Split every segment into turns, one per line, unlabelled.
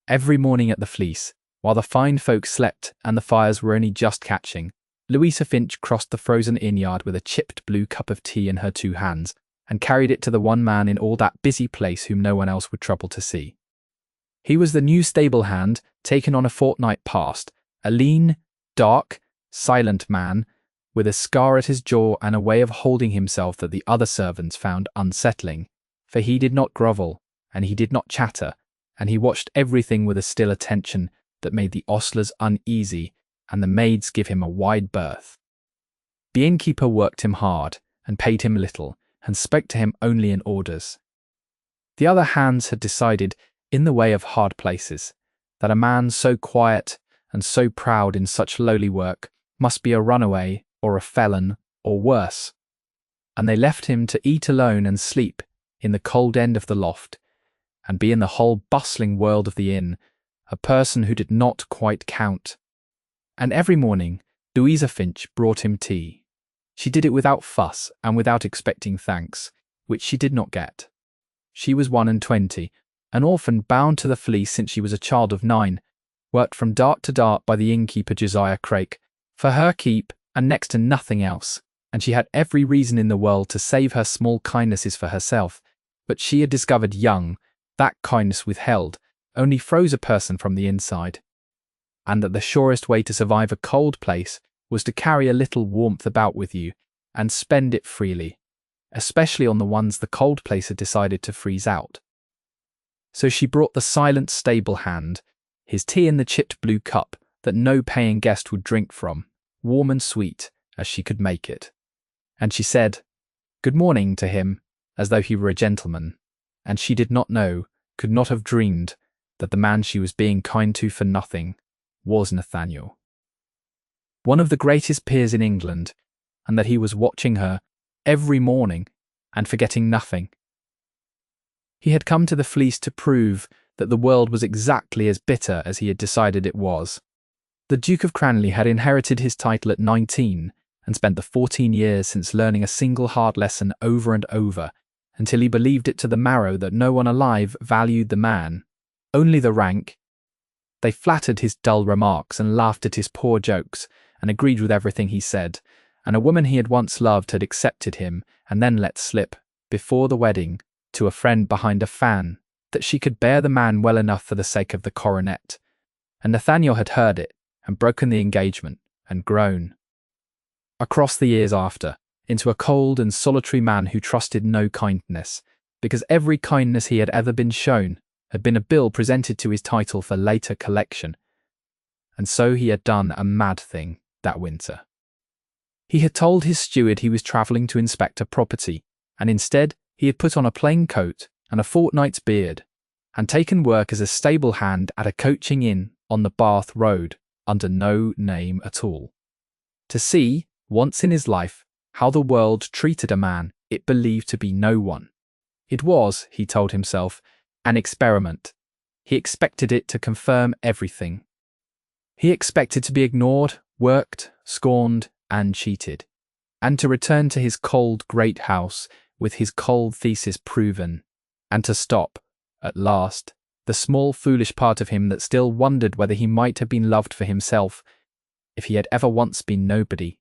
Every morning at the Fleece, while the fine folk slept and the fires were only just catching, Louisa Finch crossed the frozen inn-yard with a chipped blue cup of tea in her 2 hands and carried it to the one man in all that busy place whom no one else would trouble to see. He was the new stable hand taken on a fortnight past, a lean, dark, silent man, with a scar at his jaw and a way of holding himself that the other servants found unsettling, for he did not grovel, and he did not chatter, and he watched everything with a still attention that made the ostlers uneasy and the maids give him a wide berth. The innkeeper worked him hard and paid him little and spoke to him only in orders. The other hands had decided, in the way of hard places, that a man so quiet and so proud in such lowly work must be a runaway or a felon or worse, and they left him to eat alone and sleep in the cold end of the loft, and be in the whole bustling world of the inn a person who did not quite count. And every morning Louisa Finch brought him tea. She did it without fuss and without expecting thanks, which she did not get. She was 21, an orphan bound to the Fleece since she was a child of 9, worked from dark to dark by the innkeeper Josiah Craik, for her keep and next to nothing else, and she had every reason in the world to save her small kindnesses for herself, but she had discovered young that kindness withheld only froze a person from the inside, and that the surest way to survive a cold place was to carry a little warmth about with you and spend it freely, especially on the ones the cold place had decided to freeze out. So she brought the silent stable hand, his tea in the chipped blue cup that no paying guest would drink from, warm and sweet as she could make it. And she said, "Good morning" to him, as though he were a gentleman, and she did not know, could not have dreamed, that the man she was being kind to for nothing was Nathaniel, one of the greatest peers in England, and that he was watching her every morning and forgetting nothing. He had come to the Fleece to prove that the world was exactly as bitter as he had decided it was. The Duke of Cranley had inherited his title at 19 and spent the 14 years since learning a single hard lesson over and over until he believed it to the marrow that no one alive valued the man, only the rank. They flattered his dull remarks and laughed at his poor jokes and agreed with everything he said, and a woman he had once loved had accepted him and then let slip, before the wedding, to a friend behind a fan, that she could bear the man well enough for the sake of the coronet, and Nathaniel had heard it and broken the engagement and grown, across the years after, into a cold and solitary man who trusted no kindness, because every kindness he had ever been shown had been a bill presented to his title for later collection. And so he had done a mad thing that winter. He had told his steward he was travelling to inspect a property, and instead he had put on a plain coat and a fortnight's beard, and taken work as a stable hand at a coaching inn on the Bath Road, under no name at all, to see, once in his life, how the world treated a man it believed to be no one. It was, he told himself, an experiment. He expected it to confirm everything. He expected to be ignored, worked, scorned, and cheated, and to return to his cold great house with his cold thesis proven, and to stop, at last, the small foolish part of him that still wondered whether he might have been loved for himself, if he had ever once been nobody.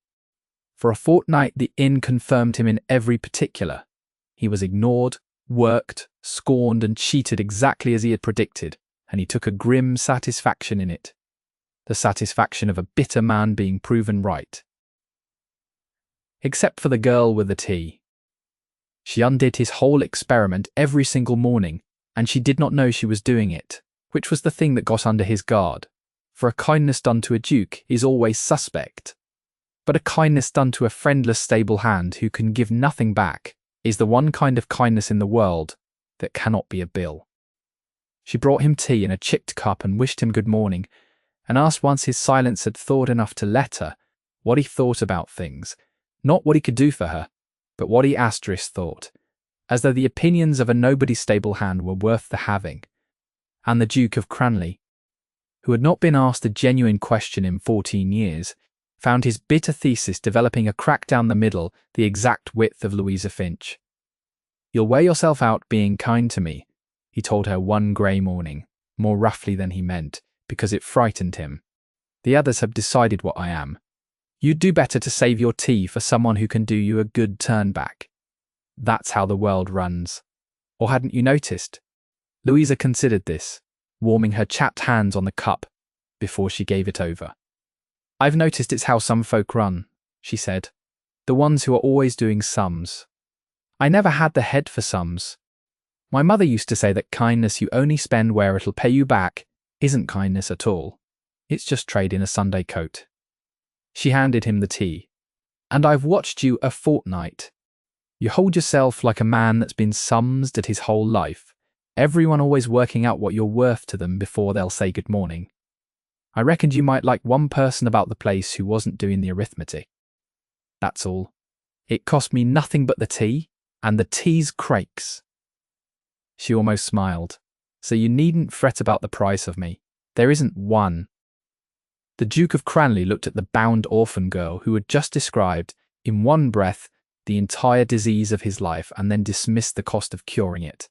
For a fortnight the inn confirmed him in every particular. He was ignored, worked, scorned, and cheated exactly as he had predicted, and he took a grim satisfaction in it, the satisfaction of a bitter man being proven right. Except for the girl with the tea. She undid his whole experiment every single morning, and she did not know she was doing it, which was the thing that got under his guard, for a kindness done to a duke is always suspect. But a kindness done to a friendless stable hand who can give nothing back is the one kind of kindness in the world that cannot be a bill. She brought him tea in a chipped cup and wished him good morning, and asked once his silence had thawed enough to let her what he thought about things, not what he could do for her, but what he thought, as though the opinions of a nobody stable hand were worth the having. And the Duke of Cranley, who had not been asked a genuine question in 14 years, found his bitter thesis developing a crack down the middle the exact width of Louisa Finch. "You'll wear yourself out being kind to me," he told her one grey morning, more roughly than he meant, because it frightened him. "The others have decided what I am. You'd do better to save your tea for someone who can do you a good turn back. That's how the world runs. Or hadn't you noticed?" Louisa considered this, warming her chapped hands on the cup before she gave it over. "I've noticed it's how some folk run," she said. "The ones who are always doing sums. I never had the head for sums. My mother used to say that kindness you only spend where it'll pay you back isn't kindness at all. It's just trade in a Sunday coat." She handed him the tea. "And I've watched you a fortnight. You hold yourself like a man that's been sumsed at his whole life, everyone always working out what you're worth to them before they'll say good morning. I reckoned you might like one person about the place who wasn't doing the arithmetic. That's all. It cost me nothing but the tea, and the tea's Crake's." She almost smiled. "So you needn't fret about the price of me. There isn't one." The Duke of Cranley looked at the bound orphan girl who had just described, in one breath, the entire disease of his life and then dismissed the cost of curing it.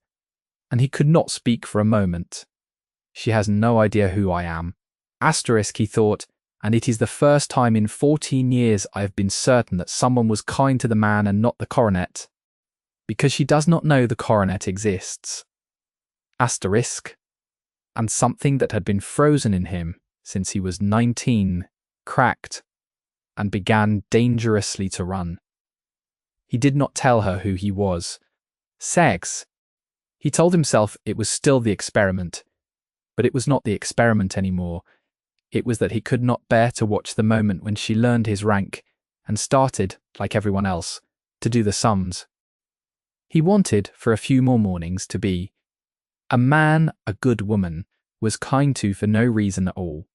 And he could not speak for a moment. "She has no idea who I am. Asterisk," he thought, "and it is the first time in 14 years I have been certain that someone was kind to the man and not the coronet. Because she does not know the coronet exists." Asterisk. And something that had been frozen in him since he was 19 cracked and began dangerously to run. He did not tell her who he was. Sex. He told himself it was still the experiment, but it was not the experiment anymore. It was that he could not bear to watch the moment when she learned his rank and started, like everyone else, to do the sums. He wanted, for a few more mornings, to be a man a good woman was kind to for no reason at all.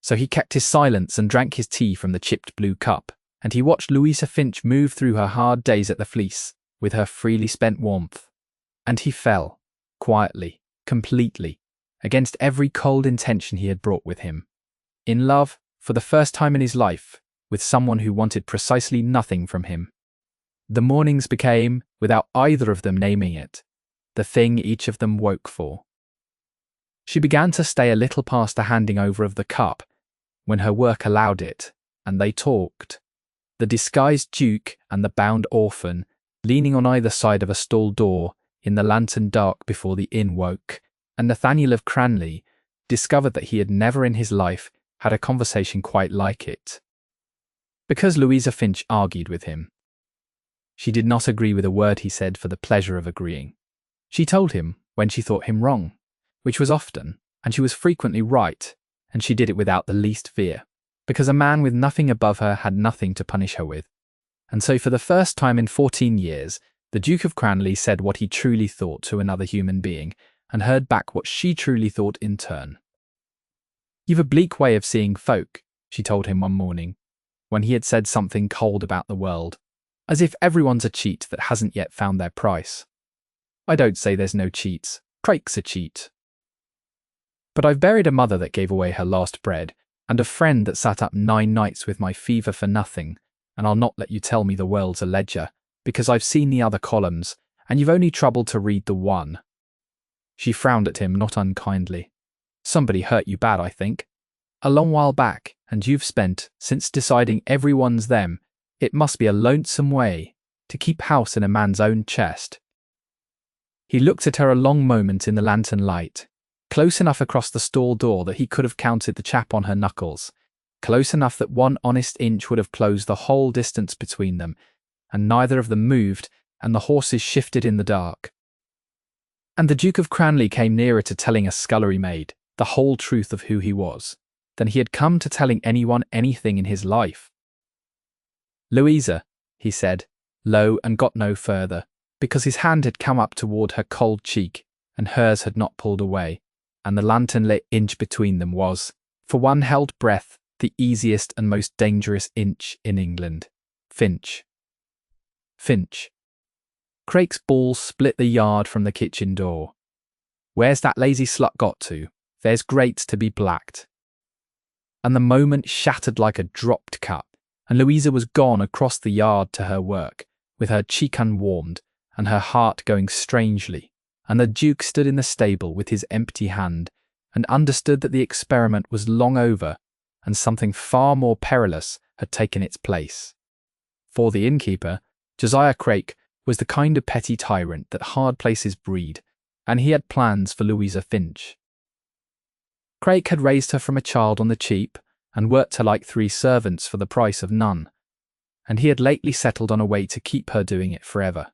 So he kept his silence and drank his tea from the chipped blue cup, and he watched Louisa Finch move through her hard days at the Fleece with her freely spent warmth. And he fell, quietly, completely, against every cold intention he had brought with him. In love, for the first time in his life, with someone who wanted precisely nothing from him. The mornings became, without either of them naming it, the thing each of them woke for. She began to stay a little past the handing over of the cup, when her work allowed it, and they talked. The disguised Duke and the bound orphan, leaning on either side of a stall door, in the lantern dark before the inn woke, and Nathaniel of Cranley discovered that he had never in his life had a conversation quite like it. Because Louisa Finch argued with him. She did not agree with a word he said for the pleasure of agreeing. She told him when she thought him wrong, which was often, and she was frequently right, and she did it without the least fear, because a man with nothing above her had nothing to punish her with. And so for the first time in 14 years, the Duke of Cranley said what he truly thought to another human being, and heard back what she truly thought in turn. "You've a bleak way of seeing folk," she told him one morning, when he had said something cold about the world, as if everyone's a cheat that hasn't yet found their price. "I don't say there's no cheats. Crake's a cheat. But I've buried a mother that gave away her last bread, and a friend that sat up 9 nights with my fever for nothing, and I'll not let you tell me the world's a ledger, because I've seen the other columns, and you've only troubled to read the one." She frowned at him not unkindly. "Somebody hurt you bad, I think. A long while back, and you've spent, since deciding everyone's them, it must be a lonesome way to keep house in a man's own chest." He looked at her a long moment in the lantern light, close enough across the stall door that he could have counted the chap on her knuckles, close enough that 1 honest inch would have closed the whole distance between them, and neither of them moved, and the horses shifted in the dark. And the Duke of Cranley came nearer to telling a scullery maid the whole truth of who he was, than he had come to telling anyone anything in his life. "Louisa," he said, low, and got no further, because his hand had come up toward her cold cheek, and hers had not pulled away, and the lantern-lit inch between them was, for one held breath, the easiest and most dangerous inch in England. Finch. Finch. Crake's ball split the yard from the kitchen door. "Where's that lazy slut got to? There's grates to be blacked." And the moment shattered like a dropped cup, and Louisa was gone across the yard to her work, with her cheek unwarmed, and her heart going strangely, and the Duke stood in the stable with his empty hand, and understood that the experiment was long over and something far more perilous had taken its place. For the innkeeper, Josiah Craik was the kind of petty tyrant that hard places breed, and he had plans for Louisa Finch. Craik had raised her from a child on the cheap and worked her like 3 servants for the price of none, and he had lately settled on a way to keep her doing it forever.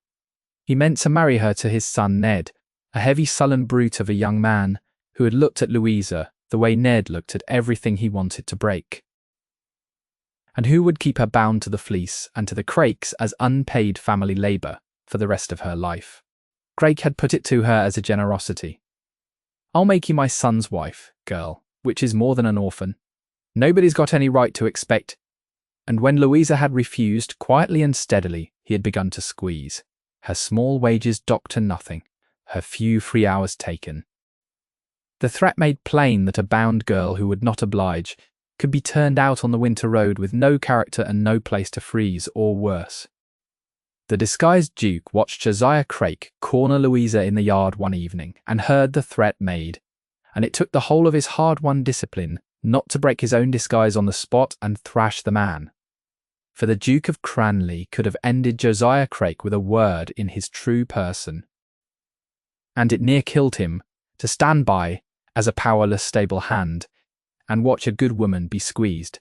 He meant to marry her to his son Ned, a heavy sullen brute of a young man who had looked at Louisa the way Ned looked at everything he wanted to break, and who would keep her bound to the Fleece and to the Craiks as unpaid family labour for the rest of her life. Craik had put it to her as a generosity. "I'll make you my son's wife, girl, which is more than an orphan. Nobody's got any right to expect." And when Louisa had refused, quietly and steadily, he had begun to squeeze, her small wages docked to nothing, her few free hours taken. The threat made plain that a bound girl who would not oblige could be turned out on the winter road with no character and no place to freeze, or worse. The disguised Duke watched Josiah Craik corner Louisa in the yard one evening and heard the threat made, and it took the whole of his hard-won discipline not to break his own disguise on the spot and thrash the man. For the Duke of Cranley could have ended Josiah Craik with a word in his true person, and it near killed him to stand by as a powerless stable hand and watch a good woman be squeezed.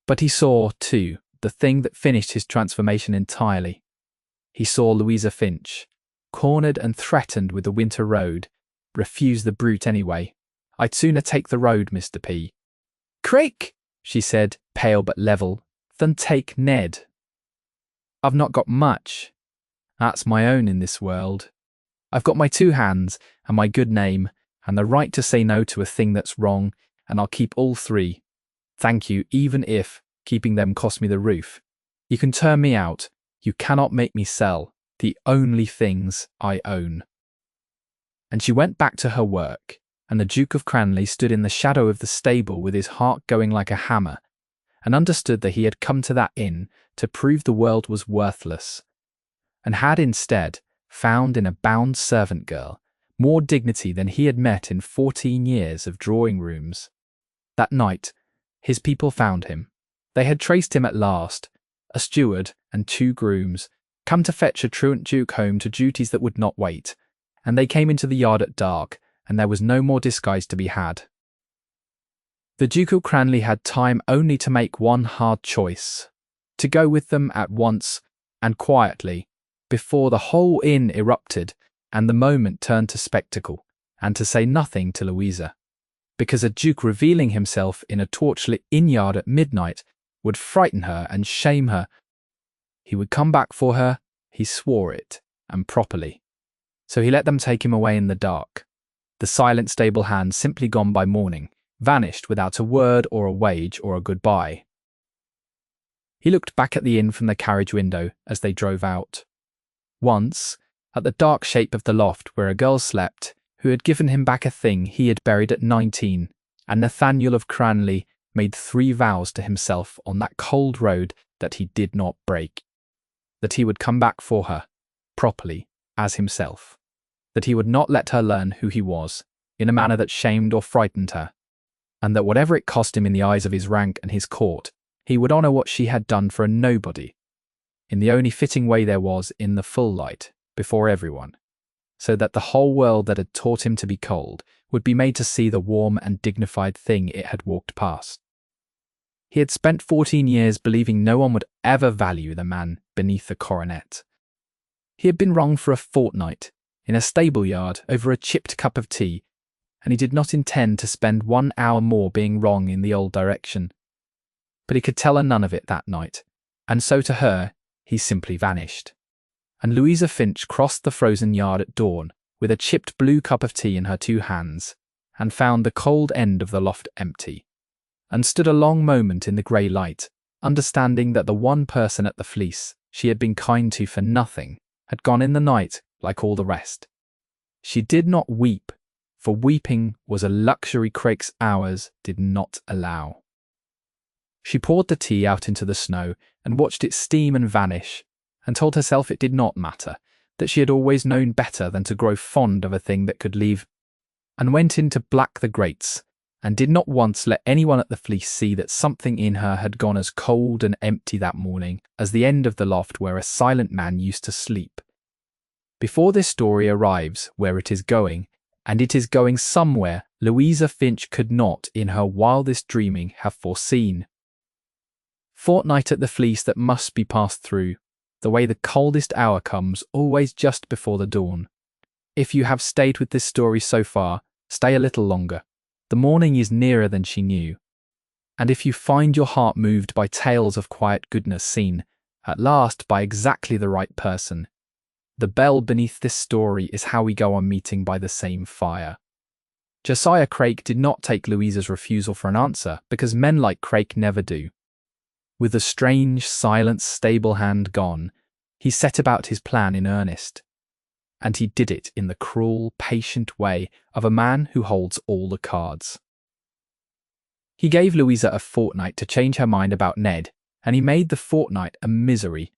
But he saw, too, the thing that finished his transformation entirely. He saw Louisa Finch, cornered and threatened with the winter road, refuse the brute anyway. "I'd sooner take the road, Mr. P." "Craik," she said, pale but level, "than take Ned. I've not got much. That's my own in this world. I've got my 2 hands and my good name and the right to say no to a thing that's wrong, and I'll keep all 3. Thank you, even if keeping them cost me the roof. You can turn me out. You cannot make me sell the only things I own." And she went back to her work, and the Duke of Cranley stood in the shadow of the stable with his heart going like a hammer, and understood that he had come to that inn to prove the world was worthless, and had instead found in a bound servant girl more dignity than he had met in 14 years of drawing rooms. That night, his people found him. They had traced him at last, a steward and 2 grooms, come to fetch a truant duke home to duties that would not wait, and they came into the yard at dark, and there was no more disguise to be had. The Duke of Cranley had time only to make one hard choice, to go with them at once and quietly, before the whole inn erupted and the moment turned to spectacle, and to say nothing to Louisa, because a duke revealing himself in a torchlit inn-yard at midnight would frighten her and shame her. He would come back for her, he swore it, and properly. So he let them take him away in the dark. The silent stable hand, simply gone by morning, vanished without a word or a wage or a goodbye. He looked back at the inn from the carriage window as they drove out. Once, at the dark shape of the loft where a girl slept, who had given him back a thing he had buried at 19, and Nathaniel of Cranley made 3 vows to himself on that cold road that he did not break. That he would come back for her, properly, as himself. That he would not let her learn who he was, in a manner that shamed or frightened her. And that whatever it cost him in the eyes of his rank and his court, he would honour what she had done for a nobody, in the only fitting way there was, in the full light, before everyone, so that the whole world that had taught him to be cold would be made to see the warm and dignified thing it had walked past. He had spent 14 years believing no one would ever value the man beneath the coronet. He had been wrong for a fortnight, in a stable yard over a chipped cup of tea, and he did not intend to spend 1 hour more being wrong in the old direction. But he could tell her none of it that night, and so to her he simply vanished. And Louisa Finch crossed the frozen yard at dawn with a chipped blue cup of tea in her 2 hands, and found the cold end of the loft empty, and stood a long moment in the grey light, understanding that the one person at the Fleece she had been kind to for nothing had gone in the night like all the rest. She did not weep, for weeping was a luxury Craik's hours did not allow. She poured the tea out into the snow and watched it steam and vanish, and told herself it did not matter, that she had always known better than to grow fond of a thing that could leave. and went into black the grates, and did not once let anyone at the Fleece see that something in her had gone as cold and empty that morning as the end of the loft where a silent man used to sleep. Before this story arrives where it is going, and it is going somewhere Louisa Finch could not, in her wildest dreaming, have foreseen. Fortnight at the Fleece that must be passed through, the way the coldest hour comes, always just before the dawn. If you have stayed with this story so far, stay a little longer. The morning is nearer than she knew. And if you find your heart moved by tales of quiet goodness seen, at last by exactly the right person, the bell beneath this story is how we go on meeting by the same fire. Josiah Craik did not take Louisa's refusal for an answer, because men like Craik never do. With the strange, silent, stable hand gone, he set about his plan in earnest. And he did it in the cruel, patient way of a man who holds all the cards. He gave Louisa a fortnight to change her mind about Ned, and he made the fortnight a misery.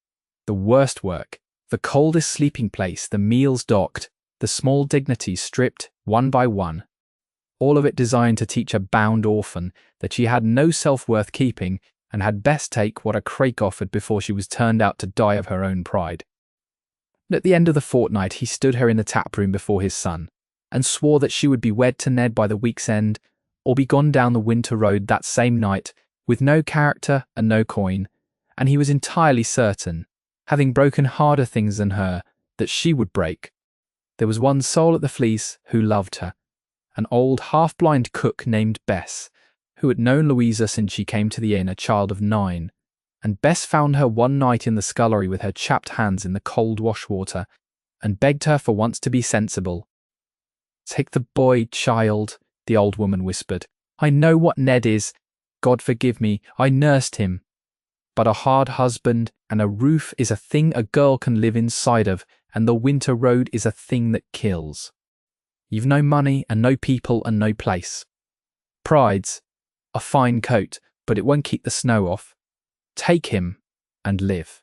The worst work, the coldest sleeping place, the meals docked, the small dignities stripped one by one. All of it designed to teach a bound orphan that she had no self-worth keeping and had best take what a Craik offered before she was turned out to die of her own pride. At the end of the fortnight he stood her in the tap-room before his son, and swore that she would be wed to Ned by the week's end, or be gone down the winter road that same night, with no character and no coin, and he was entirely certain, having broken harder things than her, that she would break. There was one soul at the Fleece who loved her, an old half-blind cook named Bess, who had known Louisa since she came to the inn a child of 9, and Bess found her one night in the scullery with her chapped hands in the cold wash-water, and begged her for once to be sensible. "Take the boy, child," the old woman whispered. "I know what Ned is. God forgive me, I nursed him. But a hard husband and a roof is a thing a girl can live inside of, and the winter road is a thing that kills. You've no money and no people and no place. Pride's a fine coat, but it won't keep the snow off. Take him and live."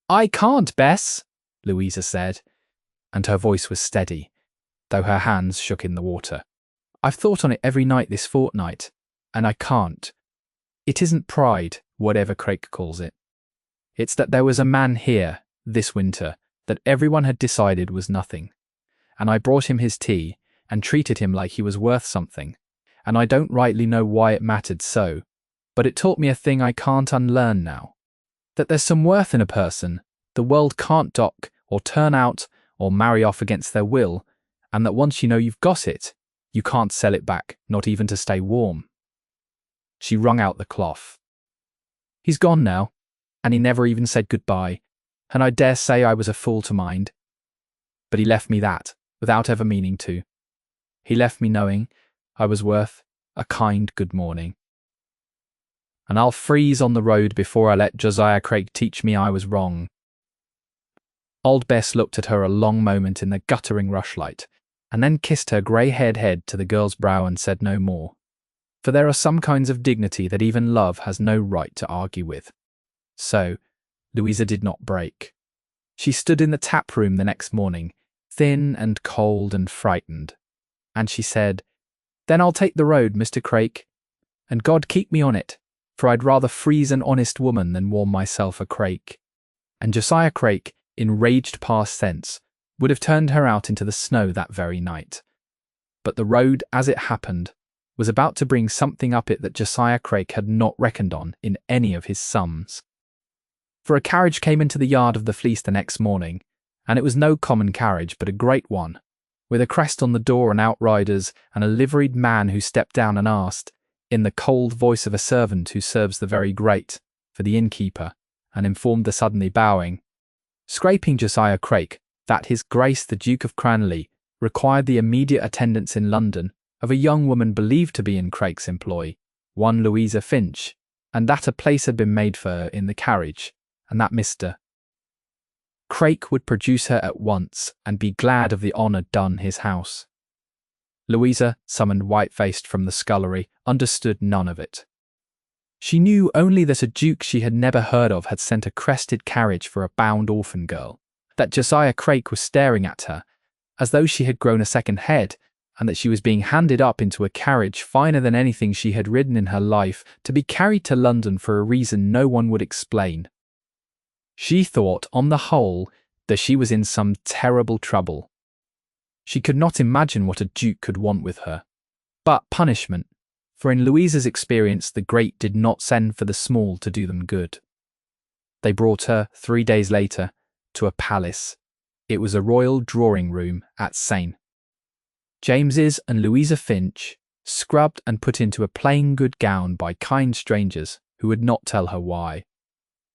"I can't, Bess," Louisa said, and her voice was steady, though her hands shook in the water. "I've thought on it every night this fortnight, and I can't. It isn't pride, whatever Craik calls it. It's that there was a man here, this winter, that everyone had decided was nothing. And I brought him his tea, and treated him like he was worth something, and I don't rightly know why it mattered so, but it taught me a thing I can't unlearn now. That there's some worth in a person, the world can't dock, or turn out, or marry off against their will, and that once you know you've got it, you can't sell it back, not even to stay warm." She wrung out the cloth. "He's gone now, and he never even said goodbye, and I dare say I was a fool to mind. But he left me that, without ever meaning to. He left me knowing I was worth a kind good morning. And I'll freeze on the road before I let Josiah Craik teach me I was wrong." Old Bess looked at her a long moment in the guttering rushlight, and then kissed her grey-haired head to the girl's brow and said no more. For there are some kinds of dignity that even love has no right to argue with. So, Louisa did not break. She stood in the tap-room the next morning, thin and cold and frightened, and she said, "Then I'll take the road, Mr. Craik, and God keep me on it, for I'd rather freeze an honest woman than warm myself a Craik." And Josiah Craik, in raged past sense, would have turned her out into the snow that very night. But the road, as it happened, was about to bring something up it that Josiah Craik had not reckoned on in any of his sums. For a carriage came into the yard of the Fleece the next morning, and it was no common carriage but a great one, with a crest on the door and outriders, and a liveried man who stepped down and asked, in the cold voice of a servant who serves the very grate, for the innkeeper, and informed the suddenly bowing, scraping Josiah Craik, that his Grace the Duke of Cranley required the immediate attendance in London of a young woman believed to be in Craik's employ, one Louisa Finch, and that a place had been made for her in the carriage, and that Mr. Craik would produce her at once and be glad of the honour done his house. Louisa, summoned white-faced from the scullery, understood none of it. She knew only that a duke she had never heard of had sent a crested carriage for a bound orphan girl, that Josiah Craik was staring at her, as though she had grown a second head, and that she was being handed up into a carriage finer than anything she had ridden in her life, to be carried to London for a reason no one would explain. She thought, on the whole, that she was in some terrible trouble. She could not imagine what a duke could want with her. But punishment, for in Louisa's experience the great did not send for the small to do them good. They brought her, 3 days later, to a palace. It was a royal drawing room at St. James's, and Louisa Finch, scrubbed and put into a plain good gown by kind strangers who would not tell her why,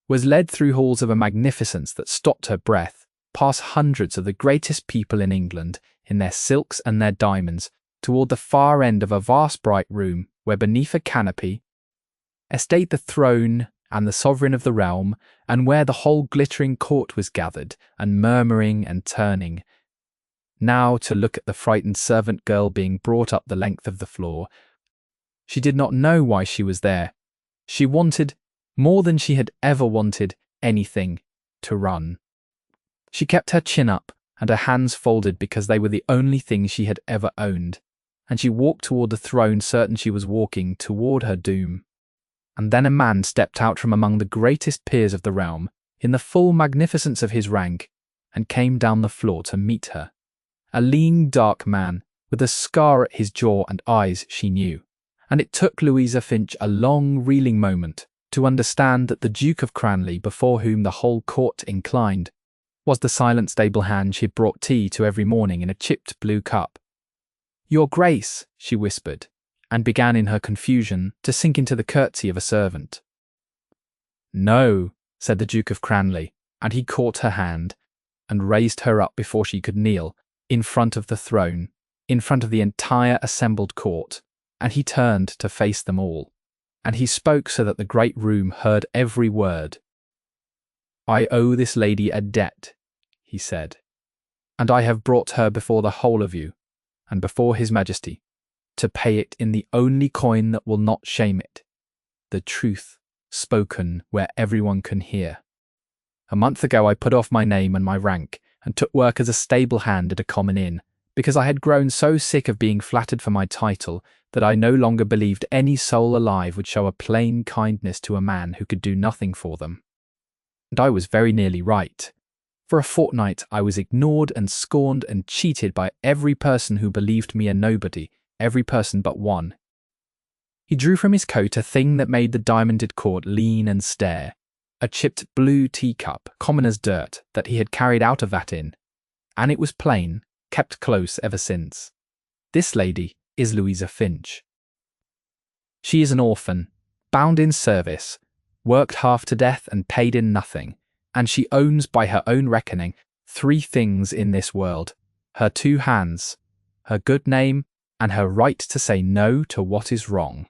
was led through halls of a magnificence that stopped her breath, past hundreds of the greatest people in England, in their silks and their diamonds, toward the far end of a vast bright room, where beneath a canopy estayed the throne and the sovereign of the realm, and where the whole glittering court was gathered, and murmuring and turning, now to look at the frightened servant girl being brought up the length of the floor. She did not know why she was there. She wanted, more than she had ever wanted anything, to run. She kept her chin up and her hands folded because they were the only things she had ever owned, and she walked toward the throne certain she was walking toward her doom. And then a man stepped out from among the greatest peers of the realm, in the full magnificence of his rank, and came down the floor to meet her. A lean, dark man, with a scar at his jaw and eyes she knew, and it took Louisa Finch a long, reeling moment to understand that the Duke of Cranley, before whom the whole court inclined, was the silent stable hand she had brought tea to every morning in a chipped blue cup. "Your Grace," she whispered, and began in her confusion to sink into the curtsy of a servant. "No," said the Duke of Cranley, and he caught her hand and raised her up before she could kneel, in front of the throne, in front of the entire assembled court, and he turned to face them all, and he spoke so that the great room heard every word. "I owe this lady a debt," he said, "and I have brought her before the whole of you, and before His Majesty, to pay it in the only coin that will not shame it, the truth spoken where everyone can hear. A month ago I put off my name and my rank, and took work as a stable hand at a common inn, because I had grown so sick of being flattered for my title that I no longer believed any soul alive would show a plain kindness to a man who could do nothing for them. And I was very nearly right. For a fortnight I was ignored and scorned and cheated by every person who believed me a nobody, every person but one." He drew from his coat a thing that made the diamonded court lean and stare, a chipped blue teacup, common as dirt, that he had carried out of that inn, and it was plain, kept close ever since. This lady is Louisa Finch. She is an orphan, bound in service, worked half to death and paid in nothing, and she owns by her own reckoning 3 things in this world: her 2 hands, her good name, and her right to say no to what is wrong.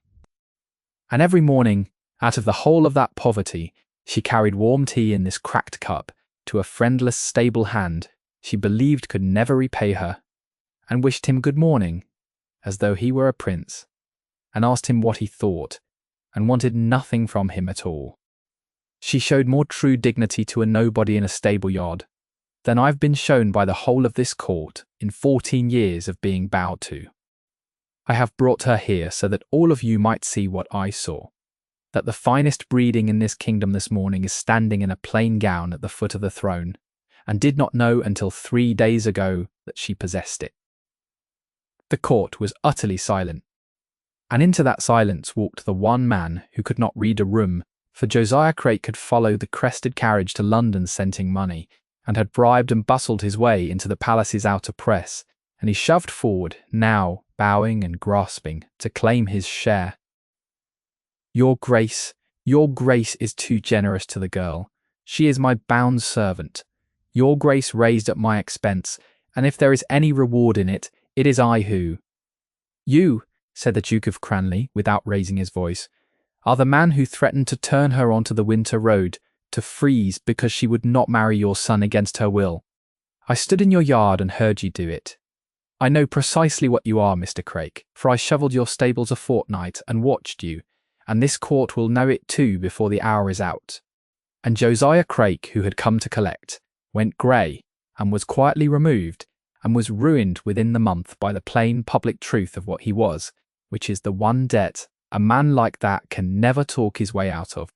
And every morning, out of the whole of that poverty, she carried warm tea in this cracked cup to a friendless stable hand she believed could never repay her, and wished him good morning, as though he were a prince, and asked him what he thought, and wanted nothing from him at all. She showed more true dignity to a nobody in a stable yard than I've been shown by the whole of this court in 14 years of being bowed to. I have brought her here so that all of you might see what I saw, that the finest breeding in this kingdom this morning is standing in a plain gown at the foot of the throne, and did not know until 3 days ago that she possessed it." The court was utterly silent, and into that silence walked the one man who could not read a room, for Josiah Craik had followed the crested carriage to London scenting money, and had bribed and bustled his way into the palace's outer press, and he shoved forward, now bowing and grasping, to claim his share. Your Grace is too generous to the girl. She is my bound servant. Your Grace raised at my expense, and if there is any reward in it, it is I who—" "You," said the Duke of Cranley, without raising his voice, "are the man who threatened to turn her onto the winter road, to freeze because she would not marry your son against her will. I stood in your yard and heard you do it. I know precisely what you are, Mr. Craik, for I shovelled your stables a fortnight and watched you, and this court will know it too before the hour is out." And Josiah Craik, who had come to collect, went grey and was quietly removed, and was ruined within the month by the plain public truth of what he was, which is the one debt a man like that can never talk his way out of.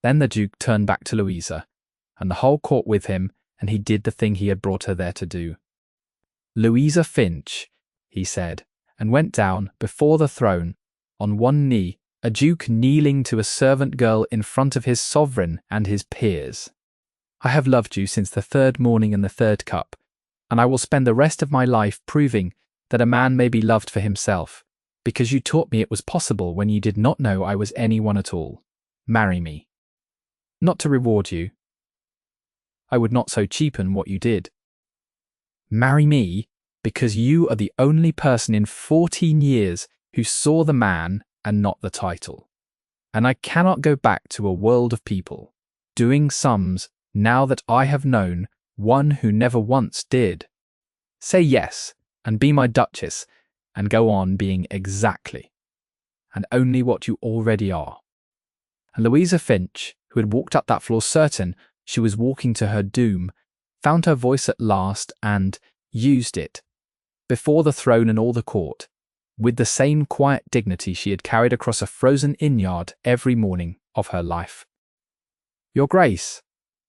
Then the Duke turned back to Louisa, and the whole court with him, and he did the thing he had brought her there to do. "Louisa Finch," he said, and went down before the throne, on one knee, a duke kneeling to a servant girl in front of his sovereign and his peers. "I have loved you since the third morning and the third cup, and I will spend the rest of my life proving that a man may be loved for himself, because you taught me it was possible when you did not know I was anyone at all. Marry me. Not to reward you. I would not so cheapen what you did. Marry me because you are the only person in 14 years who saw the man and not the title. And I cannot go back to a world of people, doing sums now that I have known one who never once did. Say yes, and be my Duchess, and go on being exactly, and only what you already are." And Louisa Finch, who had walked up that floor certain she was walking to her doom, found her voice at last and used it, before the throne and all the court, with the same quiet dignity she had carried across a frozen inn-yard every morning of her life. "Your Grace,"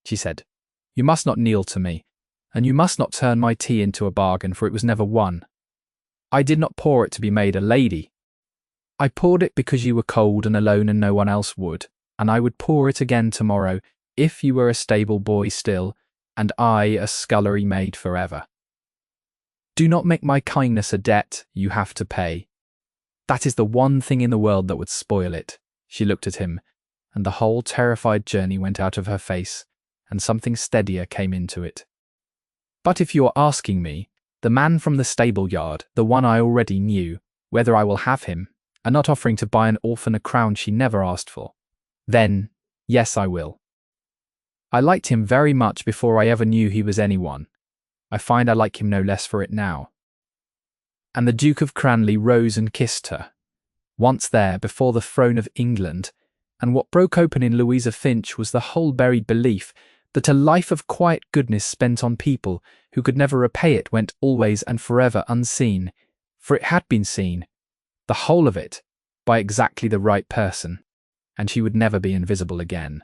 she said, "you must not kneel to me, and you must not turn my tea into a bargain, for it was never won. I did not pour it to be made a lady. I poured it because you were cold and alone and no one else would, and I would pour it again tomorrow if you were a stable boy still, and I a scullery maid forever. Do not make my kindness a debt you have to pay. That is the one thing in the world that would spoil it." She looked at him, and the whole terrified journey went out of her face, and something steadier came into it. "But if you are asking me, the man from the stable yard, the one I already knew, whether I will have him, and not offering to buy an orphan a crown she never asked for, then, yes, I will. I liked him very much before I ever knew he was anyone. I find I like him no less for it now." And the Duke of Cranley rose and kissed her, once there before the throne of England, and what broke open in Louisa Finch was the whole buried belief that a life of quiet goodness spent on people who could never repay it went always and forever unseen, for it had been seen, the whole of it, by exactly the right person, and she would never be invisible again.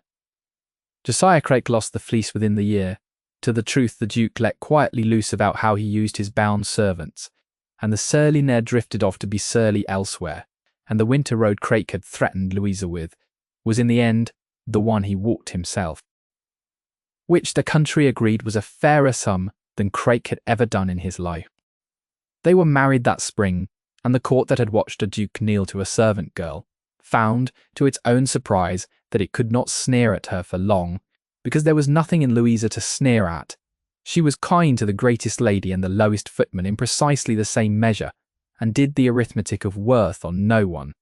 Josiah Craik lost the Fleece within the year. To the truth the Duke let quietly loose about how he used his bound servants, and the surly Ned drifted off to be surly elsewhere, and the winter road Craik had threatened Louisa with was in the end the one he walked himself, which the country agreed was a fairer sum than Craik had ever done in his life. They were married that spring, and the court that had watched a duke kneel to a servant girl found, to its own surprise, that it could not sneer at her for long, because there was nothing in Louisa to sneer at. She was kind to the greatest lady and the lowest footman in precisely the same measure, and did the arithmetic of worth on no one.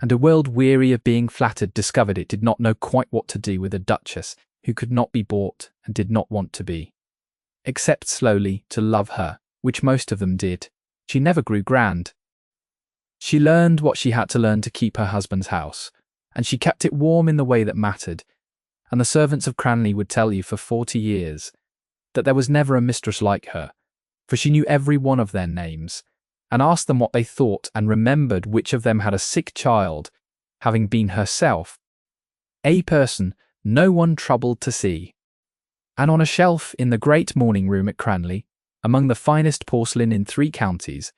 And a world weary of being flattered discovered it did not know quite what to do with a duchess who could not be bought and did not want to be, except slowly to love her, which most of them did. She never grew grand. She learned what she had to learn to keep her husband's house, and she kept it warm in the way that mattered, and the servants of Cranley would tell you for 40 years that there was never a mistress like her, for she knew every one of their names, and asked them what they thought and remembered which of them had a sick child, having been herself a person no one troubled to see. And on a shelf in the great morning room at Cranley, among the finest porcelain in 3 counties,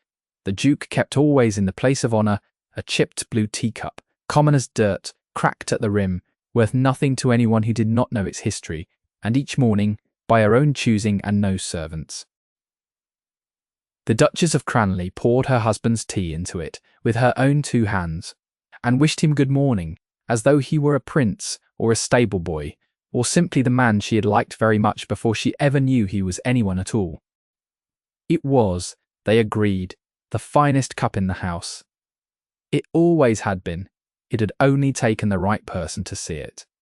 the Duke kept always in the place of honour a chipped blue teacup, common as dirt, cracked at the rim, worth nothing to anyone who did not know its history, and each morning, by her own choosing and no servants. The Duchess of Cranley poured her husband's tea into it with her own 2 hands, and wished him good morning, as though he were a prince or a stable boy, or simply the man she had liked very much before she ever knew he was anyone at all. It was, they agreed, the finest cup in the house. It always had been. It had only taken the right person to see it.